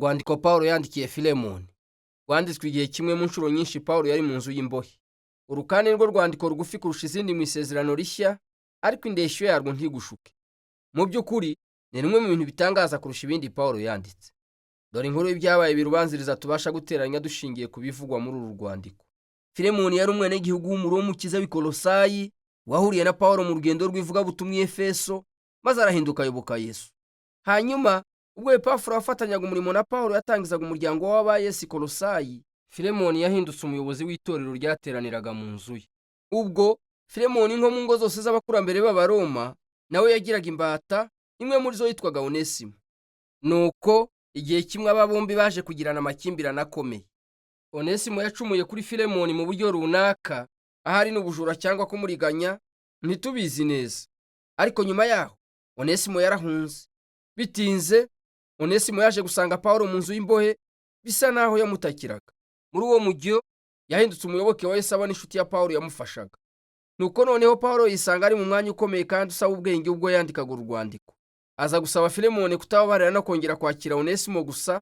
Urwandiko Pawulo yandikiye Filemoni rwanditswe igihe kimwe mu nshuro nyinshi Pawulo yari mu nzu y'imbohe. Uru kandi nirwo rwandiko rugufi kurusha izindi mu Isezerano Rishya, ariko indeshyo yarwo ntigushuke. Mu by'ukuri ni rimwe mu bintu bitangaza kurusha ibindi Pawulo yanditse. Dore inkuru y'ibyabaye birubanziriza tubasha guteranya dushingiye ku bivugwa muri uru rwandiko. Filemoni yari umwenegihugu w'Umukiza w'i Kolosayi wahuriye na Pawulo mu rugendo rw'ivugabutumwa i Efeso, maze arahinduka ayoboka Yesu. Hanyuma ubwo Epafura wafatanyaga umurimo na Pawulo yatangizaga umuryango w'abayesi Kolosayi, Filemoni yahindutse umuyobozi w'itorero ryateraniraga mu nzu ye. Ubwo Filemoni nko mu ngo zose z'abakurambere b'Abaroma, nawe yagiraga imbata, imwe muri zo yitwaga Onesimo. Nuko igihe kimwe aba bombi baje kugirana amakimbirane akomeye. Onesimo yacumuye kuri Filemoni mu buryo runaka, ahari n'ubujura cyangwa kumuriganya, ntitubizi neza. Ariko nyuma yaho Onesimo yarahunze. Bitinze Onesimo yaje gusanga Pawulo mu nzu y'imbohe, bisa naho yamutakiraga. Muri uwo mujyo yahindutse umuyoboke wa Yesu, abona inshuti ya Pawulo yamufashaga. Nuko noneho Pawulo yisanga ari mu mwanya ukomeye kandi usaba ubwenge ubwo yandikaga urwandiko. Aza gusaba Filemoni kutababarira no kongera kwakira Onesimo gusa,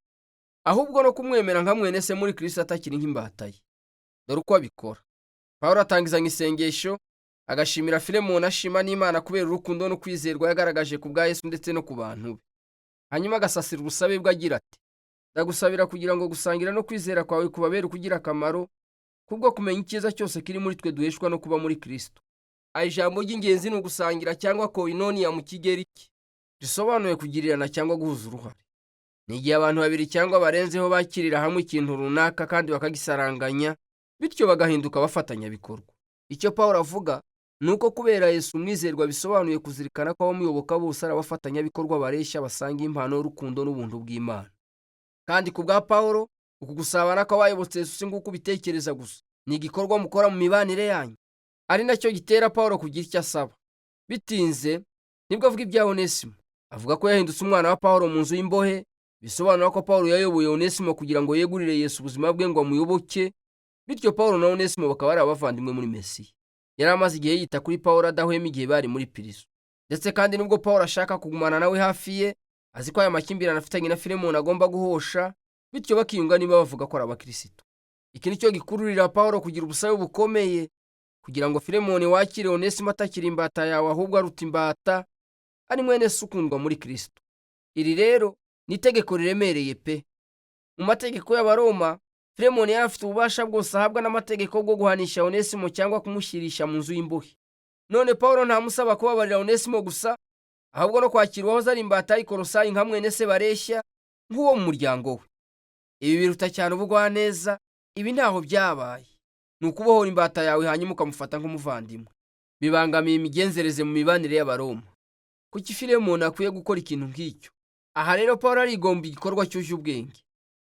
ahubwo no kumwemera nka mwene se muri Kristo atakiri nk'imbata ye. Dore uko abikora. Pawulo atangizanya isengesho, agashimira Filemoni, ashima n'Imana kubera urukundo no kwizerwa yagaragaje ku bwa Yesu ndetse no ku bantu be. Hanyuma agasasira ubusabe bwe agira ati: ndagusabira kugira ngo gusangira no kwizera kwawe kubabere ukugira akamaro, kubwo kumenya icyiza cyose kiri muri twe duheshwa no kuba muri Kristo. Ijambo ry'ingenzi ni ugusangira cyangwa koinoniya mu kigereki, risobanuye kugirirana cyangwa guhuza uruhare. Ni igihe abantu babiri cyangwa barenzeho bakirira hamwe ikintu runaka kandi bakagisaranganya, bityo bagahinduka abafatanyabikorwa. Icyo Pawulo avuga ni uko kubera Yesu umwizerwa bisobanuye kuzirikana ko abamuyoboka bose ari abafatanyabikorwa bareshya basanga impano y'urukundo n'ubuntu bw'Imana. Kandi ku bwa Pawulo, uku gusabana kw'abayobotse Yesu si nguko ubitekereza gusa, ni igikorwa mukora mu mibanire yanyu, ari nacyo gitera Pawulo kugira icyo asaba. Bitinze nibwo avuga ibya Onesimo. Avuga ko yahindutse umwana wa Pawulo mu nzu y'imbohe, bisobanura ko Pawulo yayoboye Onesimo kugira ngo yegurire Yesu ubuzima bwe ngo amuyoboke, bityo Pawulo na Onesimo bakaba ari abavandimwe muri Mesiya. Yari amaze igihe yita kuri Pawulo adahwema igihe bari muri Pirizo. Ndetse kandi nubwo Pawulo ashaka kugumana nawe hafi ye, azi ko aya makimbirane afitanye na Filemoni agomba guhosha, bityo bakiyunga niba bavuga ko ari abakristo. Iki nicyo gikururira Pawulo kugira ubusabe bukomeye, kugira ngo Filemoni wakire Onesimo atakiri imbata yawe, ahubwo aruta imbata, ari mwene se ukundwa muri Kristo. Iri rero ni itegeko riremereye pe. Mu mategeko y'Abaroma, Filemoni yari afite ububasha bwose ahabwa n'amategeko bwo guhanisha Onesimo cyangwa kumushyirisha mu nzu y'imbohe. None Pawulo ntamusaba kubabarira Onesimo gusa, ahubwo no kwakira uwahoze ari imbata y'i Kolosayi nka mwene se bareshya, nk'uwo mu muryango we. Ibi biruta cyane ubugwaneza. Ibi ntaho byabaye. Ni ukubohora imbata yawe hanyuma ukamufata nk'umuvandimwe. Bibangamiye imigenzereze mu mibanire y'Abaroma. Kuki Filemoni akwiye gukora ikintu nk'icyo? Aha rero Pawulo arigomba igikorwa cyuje ubwenge,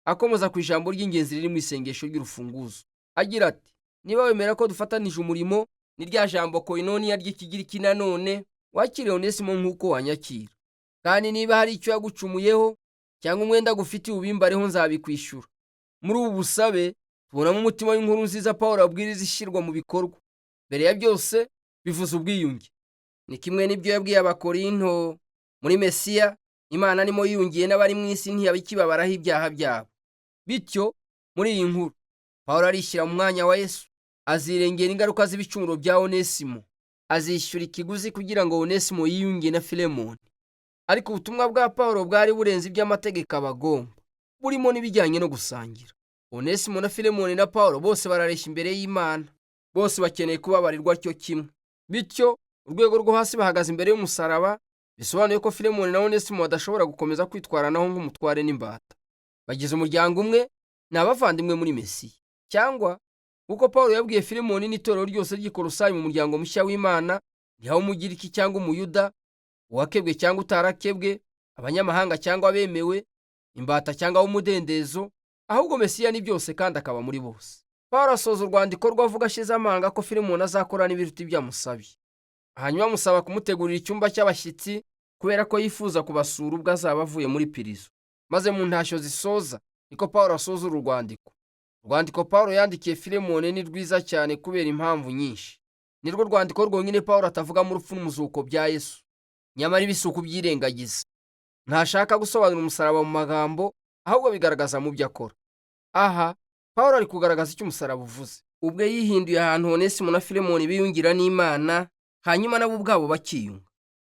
akomeza ku ijambo ry'ingenzi riri mu isengesho ry'urufunguzo, agira ati: niba wemera ko dufatanije umurimo, ni rya jambo koinoniya ry'ikigiriki, nanone wakire Onesimo nk'uko wanyakira. Kandi niba hari icyo yagucumuyeho cyangwa umwenda gufitiye, ubimbareho nzabikwishyura. Muri ubu busabe tubonamo umutima w'inkuru nziza Pawulo abwiriza ishyirwa mu bikorwa. Mbere ya byose bivuze ubwiyunge. Ni kimwe n'ibyo yabwiye Abakorinto: muri Mesiya Imana nimo yiyungiye n'abari mu isi ntiyabikibabaraho ibyaha byabo. Bityo muri iyi nkuru Pawulo arishyira mu mwanya wa Yesu, azirengera ingaruka z'ibicumuro bya Onesimo, azishyura ikiguzi kugira ngo Onesimo yiyunge na Filemoni. Ariko ubutumwa bwa Pawulo bwari burenze iby'amategeko abagomba, burimo n'ibijyanye no gusangira. Onesimo na Filemoni na Pawulo bose barareshya imbere y'Imana, bose bakeneye kubabarirwa cyo kimwe. Bityo urwego rwo hasi bahagaze imbere y'umusaraba, bisobanuye ko Filemoni na Onesimo badashobora gukomeza kwitwaranaho nk'umutware n'imbata. Bagize umuryango umwe, ni abavandimwe muri Mesiya. Cyangwa uko Pawulo yabwiye Filemoni n'itorero ryose ry'i Kolosayi mu muryango mushya w'Imana, ntihabe umugiriki cyangwa umuyuda, uwakebwe cyangwa utarakebwe, abanyamahanga cyangwa abemewe, imbata cyangwa umudendezo, ahubwo Mesiya ni byose kandi akaba muri bose. Pawulo asoza urwandiko rw'avuga ashize amanga ko Filemoni azakora n'ibiruta ibyo amusabiye. Hanyuma amusaba kumutegurira icyumba cy'abashyitsi, kubera ko yifuza kubasura ubwo azaba avuye muri Pirizo. Maze mu ntashyo zisoza niko Pawulo asoza uru rwandiko. Urwandiko Pawulo yandikiye Filemoni ni rwiza cyane kubera impamvu nyinshi. Ni rwo rwandiko rwonyine Pawulo atavuga mu rupfu n'umuzuko bya Yesu, nyamara ibisuku byirengagiza. Ntashaka gusobanura umusaraba mu magambo, ahubwo bigaragaza mu byo akora. Aha Pawulo ari kugaragaza icyo umusaraba uvuze, ubwo yihinduye ahantu Onesimo na Filemoni biyungira n'Imana, hanyuma nabo ubwabo bakiyunga.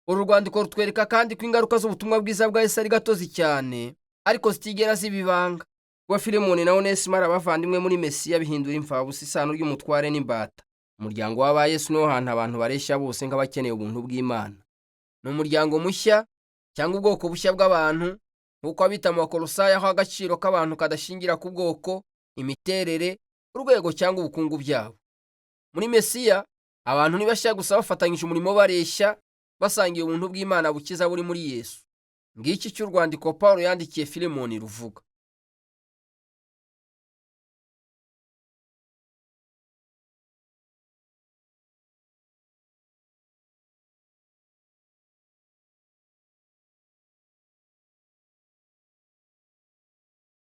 Uru rwandiko rutwereka kandi ko ingaruka z'ubutumwa bwiza bwa Yesu ari gatozi cyane, ariko zitigera ziba ibanga. Kuba Filemoni na Onesimo ari abavandimwe muri Mesiya bihindura imfabusa isano ry'umutware n'imbata. Umuryango w'aba Yesu niho hantu abantu bareshya bose nk'abakeneye ubuntu bw'Imana. Ni umuryango mushya cyangwa ubwoko bushya bw'abantu, nk'uko abita mu Bakolosayi, aho agaciro k'abantu kadashingira ku bwoko, imiterere, urwego cyangwa ubukungu byabo. Muri Mesiya abantu ni bashya gusa bafatanyije umurimo bareshya, basangiye ubuntu bw'Imana bukiza buri muri Yesu. Ngiki cy'urwandiko Pawulo yandikiye Filemoni ruvuga.